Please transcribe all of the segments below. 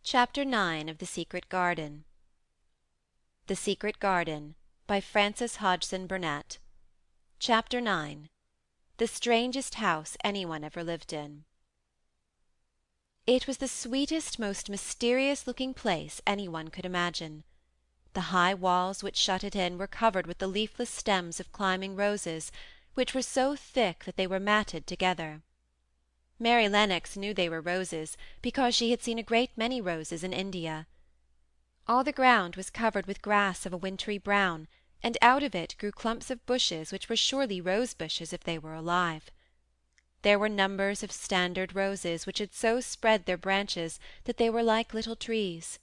Chapter 9 of The Secret Garden. The Secret Garden, by Frances Hodgson Burnett. Chapter 9. The Strangest House Anyone Ever Lived In. It was the sweetest, most mysterious-looking place anyone could imagine. The high walls which shut it in were covered with the leafless stems of climbing roses, which were so thick that they were matted together. Mary Lennox knew they were roses, because she had seen a great many roses in India. All the ground was covered with grass of a wintry brown, and out of it grew clumps of bushes which were surely rose-bushes if they were alive. There were numbers of standard roses which had so spread their branches that they were like little trees.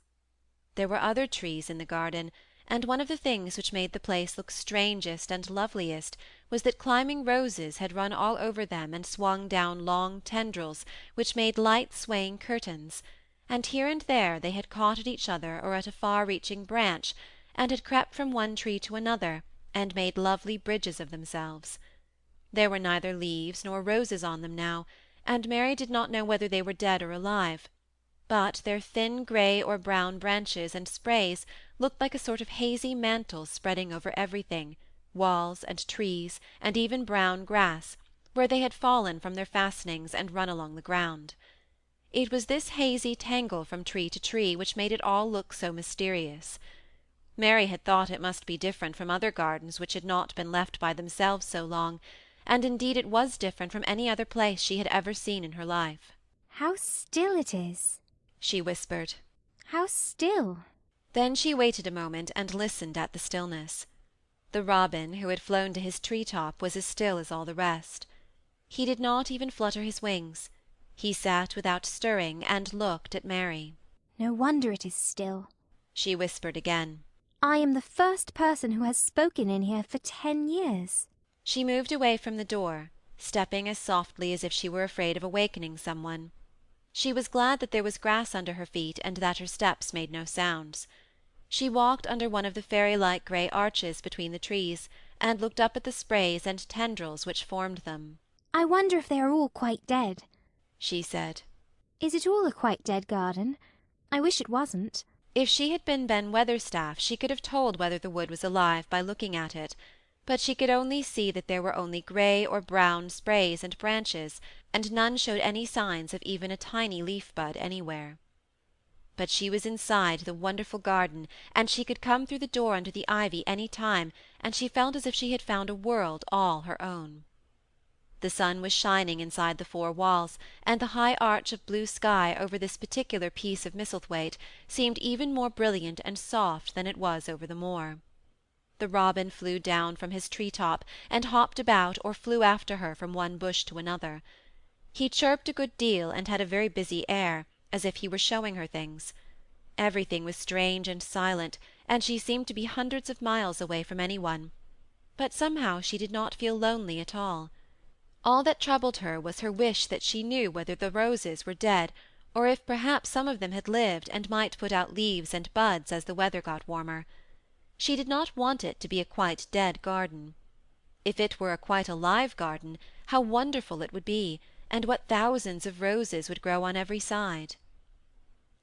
There were other trees in the garden, and one of the things which made the place look strangest and loveliest was that climbing roses had run all over them and swung down long tendrils which made light swaying curtains, and here and there they had caught at each other or at a far-reaching branch, and had crept from one tree to another, and made lovely bridges of themselves. There were neither leaves nor roses on them now, and Mary did not know whether they were dead or alive, but their thin grey or brown branches and sprays looked like a sort of hazy mantle spreading over everything, walls and trees, and even brown grass, where they had fallen from their fastenings and run along the ground. It was this hazy tangle from tree to tree which made it all look so mysterious. Mary had thought it must be different from other gardens which had not been left by themselves so long, and indeed it was different from any other place she had ever seen in her life. "How still it is," she whispered. "How still!" Then she waited a moment and listened at the stillness. The robin, who had flown to his tree-top, was as still as all the rest. He did not even flutter his wings. He sat without stirring and looked at Mary. "No wonder it is still," she whispered again. "I am the first person who has spoken in here for 10 years." She moved away from the door, stepping as softly as if she were afraid of awakening someone. She was glad that there was grass under her feet and that her steps made no sounds. She walked under one of the fairy-like grey arches between the trees, and looked up at the sprays and tendrils which formed them. "I wonder if they are all quite dead," she said. "Is it all a quite dead garden? I wish it wasn't." If she had been Ben Weatherstaff she could have told whether the wood was alive by looking at it, but she could only see that there were only grey or brown sprays and branches, and none showed any signs of even a tiny leaf-bud anywhere. But she was inside the wonderful garden, and she could come through the door under the ivy any time, and she felt as if she had found a world all her own. The sun was shining inside the 4 walls, and the high arch of blue sky over this particular piece of Misslethwaite seemed even more brilliant and soft than it was over the moor. The robin flew down from his tree-top, and hopped about or flew after her from one bush to another. He chirped a good deal and had a very busy air, as if he were showing her things. Everything was strange and silent, and she seemed to be hundreds of miles away from any one. But somehow she did not feel lonely at all. All that troubled her was her wish that she knew whether the roses were dead, or if perhaps some of them had lived and might put out leaves and buds as the weather got warmer. She did not want it to be a quite dead garden. If it were a quite alive garden, how wonderful it would be, and what thousands of roses would grow on every side.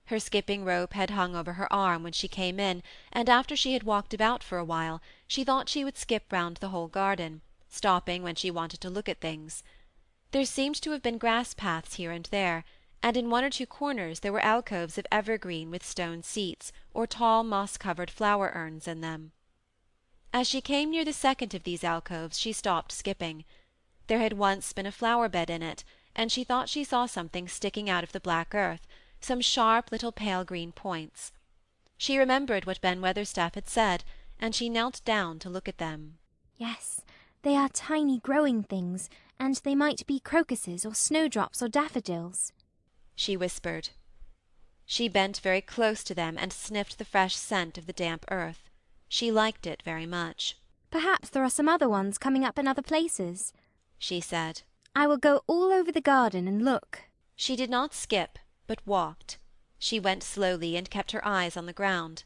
Her skipping rope had hung over her arm when she came in, and after she had walked about for a while, she thought she would skip round the whole garden, stopping when she wanted to look at things. There seemed to have been grass paths here and there, and in 1 or 2 corners there were alcoves of evergreen with stone seats, or tall moss-covered flower-urns in them. As she came near the second of these alcoves she stopped skipping. There had once been a flower-bed in it, and she thought she saw something sticking out of the black earth, some sharp little pale green points. She remembered what Ben Weatherstaff had said, and she knelt down to look at them. "Yes, they are tiny growing things, and they might be crocuses or snowdrops or daffodils," she whispered. She bent very close to them and sniffed the fresh scent of the damp earth. She liked it very much. "Perhaps there are some other ones coming up in other places," she said. "I will go all over the garden and look." She did not skip, but walked. She went slowly and kept her eyes on the ground.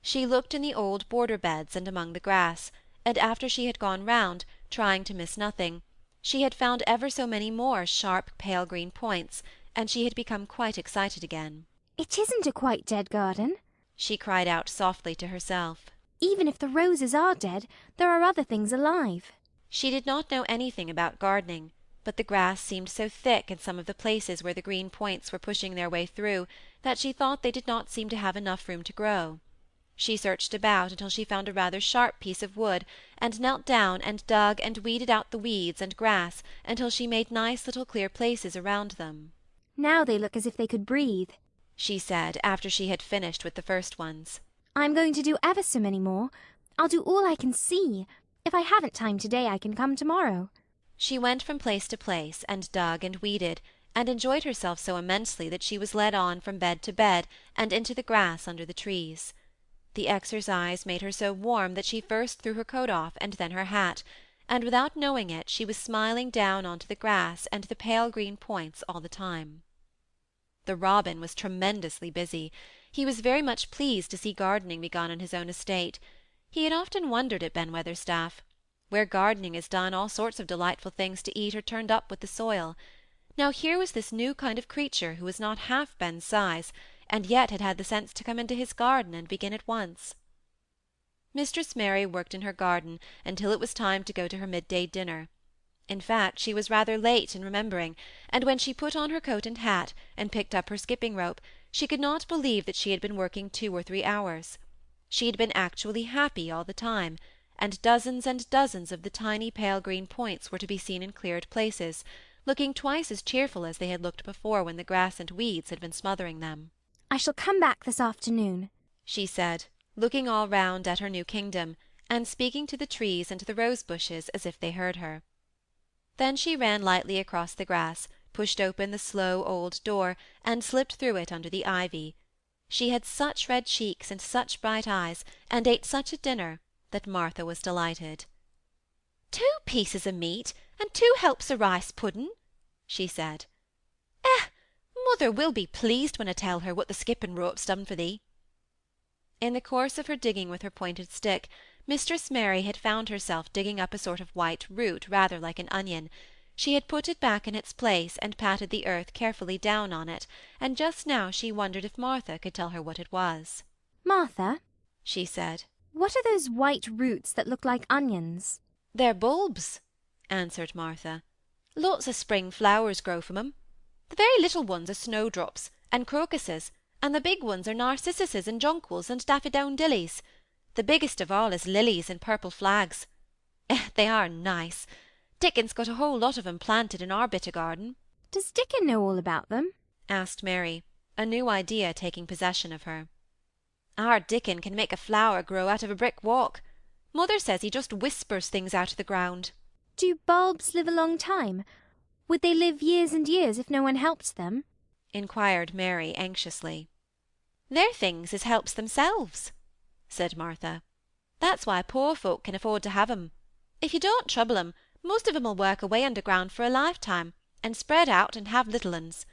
She looked in the old border beds and among the grass, and after she had gone round, trying to miss nothing, she had found ever so many more sharp pale green points, and she had become quite excited again. It isn't a quite dead garden. She cried out softly to herself. Even if the roses are dead, there are other things alive. She did not know anything about gardening, but the grass seemed so thick in some of the places where the green points were pushing their way through that she thought they did not seem to have enough room to grow. She searched about until she found a rather sharp piece of wood, and knelt down and dug and weeded out the weeds and grass until she made nice little clear places around them. Now they look as if they could breathe, she said, after she had finished with the first ones. I'm going to do ever so many more. I'll do all I can see. If I haven't time today, I can come tomorrow. She went from place to place, and dug and weeded, and enjoyed herself so immensely that she was led on from bed to bed and into the grass under the trees. The exercise made her so warm that she first threw her coat off and then her hat, and without knowing it she was smiling down onto the grass and the pale green points all the time. The robin was tremendously busy. He was very much pleased to see gardening begun on his own estate. He had often wondered at Ben Weatherstaff. Where gardening is done, all sorts of delightful things to eat are turned up with the soil. Now here was this new kind of creature who was not half Ben's size, and yet had had the sense to come into his garden and begin at once. Mistress Mary worked in her garden until it was time to go to her midday dinner. In fact, she was rather late in remembering, and when she put on her coat and hat, and picked up her skipping rope, she could not believe that she had been working 2 or 3 hours. She had been actually happy all the time, and dozens of the tiny pale green points were to be seen in cleared places, looking twice as cheerful as they had looked before when the grass and weeds had been smothering them. I shall come back this afternoon, she said, looking all round at her new kingdom, and speaking to the trees and the rose-bushes as if they heard her. Then she ran lightly across the grass, pushed open the slow old door, and slipped through it under the ivy. She had such red cheeks and such bright eyes, and ate such a dinner, that Martha was delighted. 2 pieces of meat, and 2 helps of rice pudding, she said. Mother will be pleased when I tell her what the skipping rope's done for thee. In the course of her digging with her pointed stick, Mistress Mary had found herself digging up a sort of white root rather like an onion. She had put it back in its place and patted the earth carefully down on it, and just now she wondered if Martha could tell her what it was. Martha, she said, what are those white roots that look like onions? They're bulbs, answered Martha. Lots of spring flowers grow from 'em. The very little ones are snowdrops and crocuses, and the big ones are narcissuses and jonquils and daffodillies. The biggest of all is lilies and purple flags. They are nice. Dickon's got a whole lot of 'em planted in our bit o' garden. Does Dickon know all about them? asked Mary, a new idea taking possession of her. Our Dickon can make a flower grow out of a brick walk. Mother says he just whispers things out of the ground. Do bulbs live a long time? Would they live years and years if no one helped them? inquired Mary anxiously. They're things as helps themselves, said Martha. That's why poor folk can afford to have 'em. If you don't trouble 'em, most of 'em'll work away underground for a lifetime, and spread out and have little uns.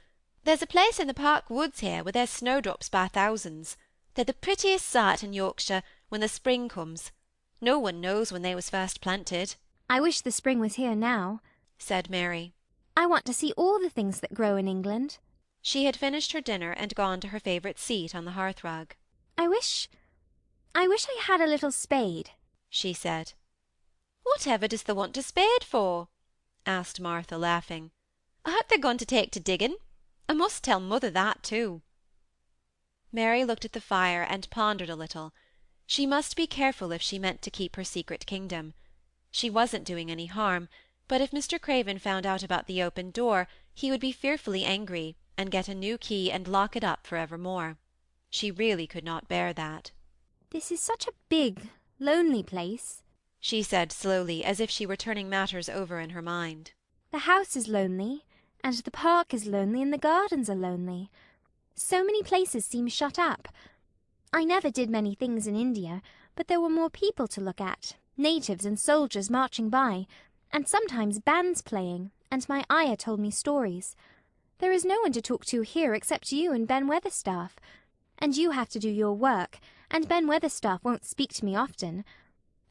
There's a place in the park woods here where there's snowdrops by thousands. They're the prettiest sight in Yorkshire when the spring comes. No one knows when they was first planted. I wish the spring was here now, said Mary. I want to see all the things that grow in England. She had finished her dinner and gone to her favourite seat on the hearth-rug. I wish I had a little spade, she said. Whatever does thou want a spade for? asked Martha, laughing. I hope they're going to take to digging. I must tell mother that too. Mary looked at the fire and pondered a little. She must be careful if she meant to keep her secret kingdom. She wasn't doing any harm, but if Mr. Craven found out about the open door, he would be fearfully angry, and get a new key and lock it up for evermore. She really could not bear that. This is such a big, lonely place, she said slowly, as if she were turning matters over in her mind. The house is lonely, and the park is lonely, and the gardens are lonely. So many places seem shut up. I never did many things in India, but there were more people to look at, natives and soldiers marching by, and sometimes bands playing, and my ayah told me stories. There is no one to talk to here except you and Ben Weatherstaff. And you have to do your work, and Ben Weatherstaff won't speak to me often.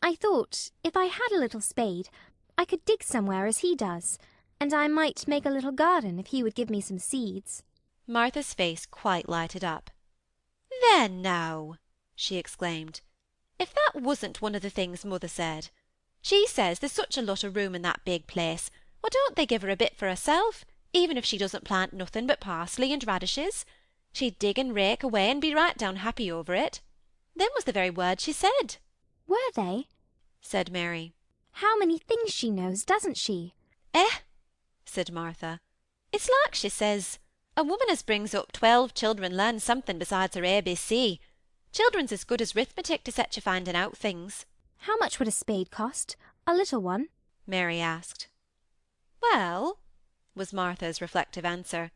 I thought, if I had a little spade, I could dig somewhere as he does, and I might make a little garden if he would give me some seeds. Martha's face quite lighted up. "There now!" she exclaimed. "If that wasn't one of the things mother said! She says there's such a lot of room in that big place, why don't they give her a bit for herself, even if she doesn't plant nothing but parsley and radishes? She'd dig and rake away and be right down happy over it. Them was the very words she said." Were they? said Mary. How many things she knows, doesn't she? "Eh!" said Martha. "It's like she says, a woman as brings up 12 children learns something besides her ABC. Children's as good as 'rithmetic to set you finding out things." How much would a spade cost? A little one? Mary asked. "Well," was Martha's reflective answer,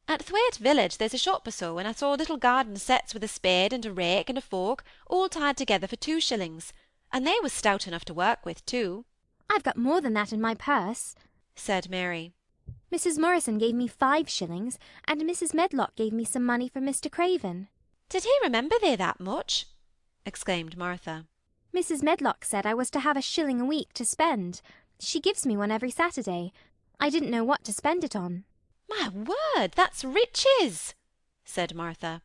"at Thwaite village there's a shop or so, and I saw little garden sets with a spade and a rake and a fork all tied together for 2 shillings, and they was stout enough to work with too." I've got more than that in my purse, said Mary. Mrs. Morrison gave me 5 shillings, and Mrs. Medlock gave me some money from Mr. Craven. "Did he remember they that much?" exclaimed Martha. Mrs. Medlock said I was to have 1 shilling a week to spend. She gives me one every Saturday. I didn't know what to spend it on. "My word, that's riches!" said Martha.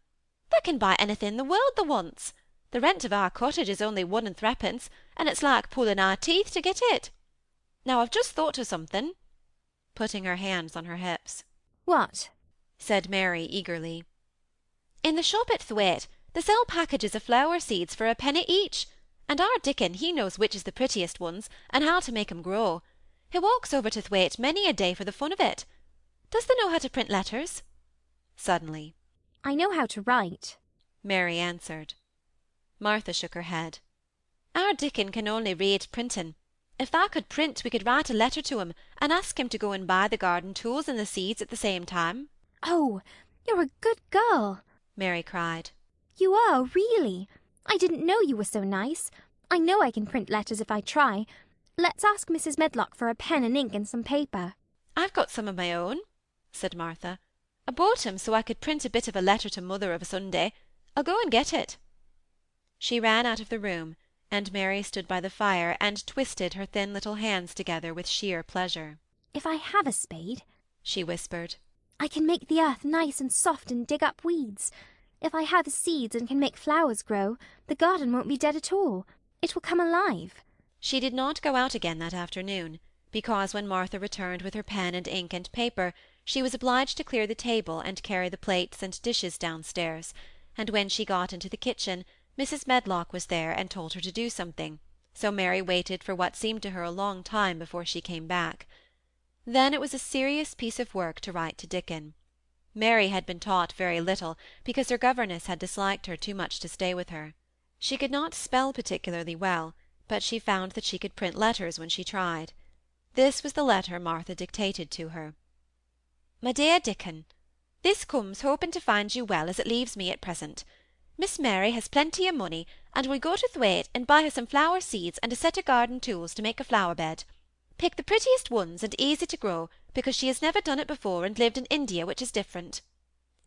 "They can buy anything in the world they wants. The rent of our cottage is only 1 and 3pence, and it's like pulling our teeth to get it. Now I've just thought of something," putting her hands on her hips. What? said Mary eagerly. "In the shop at Thwaite they sell packages of flower seeds for 1 penny each, and our Dickon he knows which is the prettiest ones, and how to make 'em grow. He walks over to Thwaite many a day for the fun of it. Does they know how to print letters?" suddenly. I know how to write, Mary answered. Martha shook her head. "Our Dickon can only read printing. If thou could print, we could write a letter to him, and ask him to go and buy the garden tools and the seeds at the same time." Oh, you're a good girl. Mary cried. You are, really. I didn't know you were so nice. I know I can print letters if I try. Let's ask Mrs. Medlock for a pen and ink and some paper. "I've got some of my own," said Martha. "I bought 'em so I could print a bit of a letter to mother of a Sunday. I'll go and get it." She ran out of the room, and Mary stood by the fire and twisted her thin little hands together with sheer pleasure. If I have a spade, she whispered, I can make the earth nice and soft and dig up weeds. If I have seeds and can make flowers grow, the garden won't be dead at all. It will come alive. She did not go out again that afternoon, because when Martha returned with her pen and ink and paper, she was obliged to clear the table and carry the plates and dishes downstairs, and when she got into the kitchen, Mrs. Medlock was there and told her to do something, so Mary waited for what seemed to her a long time before she came back. Then it was a serious piece of work to write to Dickon. Mary had been taught very little, because her governess had disliked her too much to stay with her. She could not spell particularly well, but she found that she could print letters when she tried. This was the letter Martha dictated to her. "My dear Dickon, this comes hoping to find you well as it leaves me at present. Miss Mary has plenty of money, and will go to Thwaite and buy her some flower seeds and a set of garden tools to make a flower bed. Pick the prettiest ones and easy to grow, because she has never done it before and lived in India, which is different.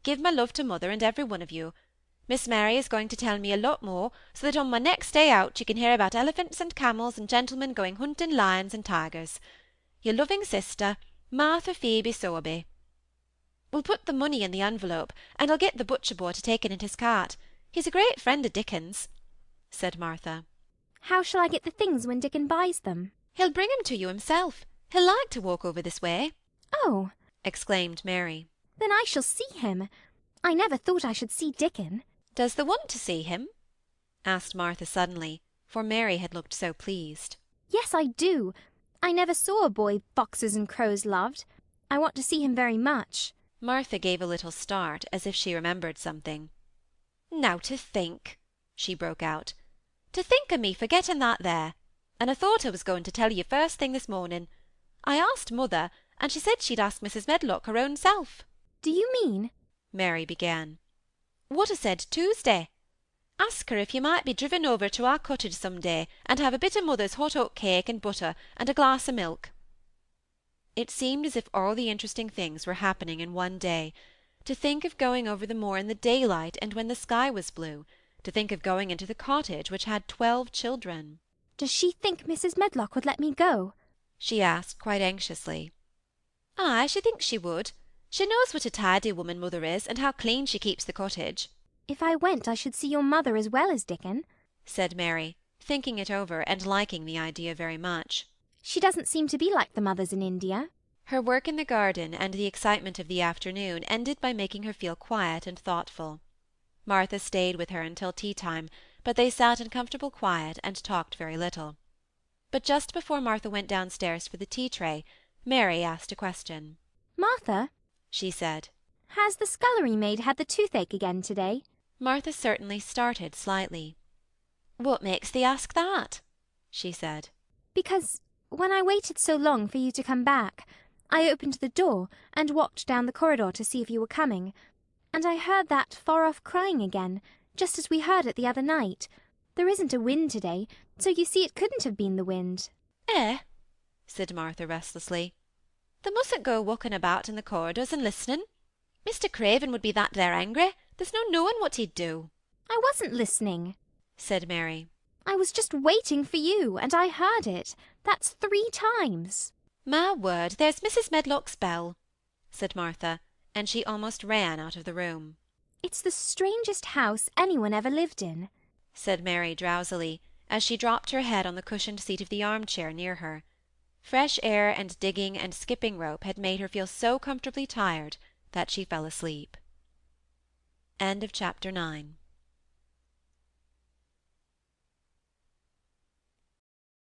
Give my love to mother and every one of you. Miss Mary is going to tell me a lot more, so that on my next day out you can hear about elephants and camels and gentlemen going hunting lions and tigers. Your loving sister, Martha Phoebe Sowerby. We'll put the money in the envelope, and I'll get the butcher boy to take it in his cart. He's a great friend of Dickon's," said Martha. How shall I get the things when Dickon buys them? "He'll bring 'em to you himself. He'll like to walk over this way," Oh, exclaimed Mary. then I shall see him. I never thought I should see Dickon. "Does thee want to see him?" asked Martha suddenly, for Mary had looked so pleased. Yes, I do. I never saw a boy foxes and crows loved. I want to see him very much. Martha gave a little start, as if she remembered something. "Now to think," she broke out, "to think of me forgetting that there, and I thought I was going to tell you first thing this morning. I asked mother, and she said she'd ask Mrs. Medlock her own self." Do you mean? Mary began. "What I said Tuesday. Ask her if you might be driven over to our cottage some day, and have a bit of mother's hot oat cake and butter, and a glass of milk." It seemed as if all the interesting things were happening in one day. To think of going over the moor in the daylight and when the sky was blue. To think of going into the cottage which had 12 children. Does she think Mrs. Medlock would let me go? She asked quite anxiously. "Ay, she thinks she would. She knows what a tidy woman mother is, and how clean she keeps the cottage," If I went, I should see your mother as well as Dickon, said Mary, thinking it over and liking the idea very much. She doesn't seem to be like the mothers in India. Her work in the garden and the excitement of the afternoon ended by making her feel quiet and thoughtful. Martha stayed with her until tea-time, but they sat in comfortable quiet and talked very little. But just before Martha went downstairs for the tea-tray, Mary asked a question. Martha, She said. has the scullery maid had the toothache again to-day? Martha certainly started slightly. "What makes thee ask that?" she said. Because when I waited so long for you to come back, I opened the door and walked down the corridor to see if you were coming, and I heard that far-off crying again, just as we heard it the other night. There isn't a wind to-day, so you see it couldn't have been the wind. "Eh?" said Martha restlessly. "Thou mustn't go walking about in the corridors and listening. Mr. Craven would be that there angry. There's no knowing what he'd do," I wasn't listening. said Mary. I was just waiting for you, and I heard it. That's 3 times. "My word, there's Mrs. Medlock's bell," said Martha, and she almost ran out of the room. It's the strangest house anyone ever lived in, said Mary drowsily, as she dropped her head on the cushioned seat of the armchair near her. Fresh air and digging and skipping rope had made her feel so comfortably tired that she fell asleep. End of chapter 9.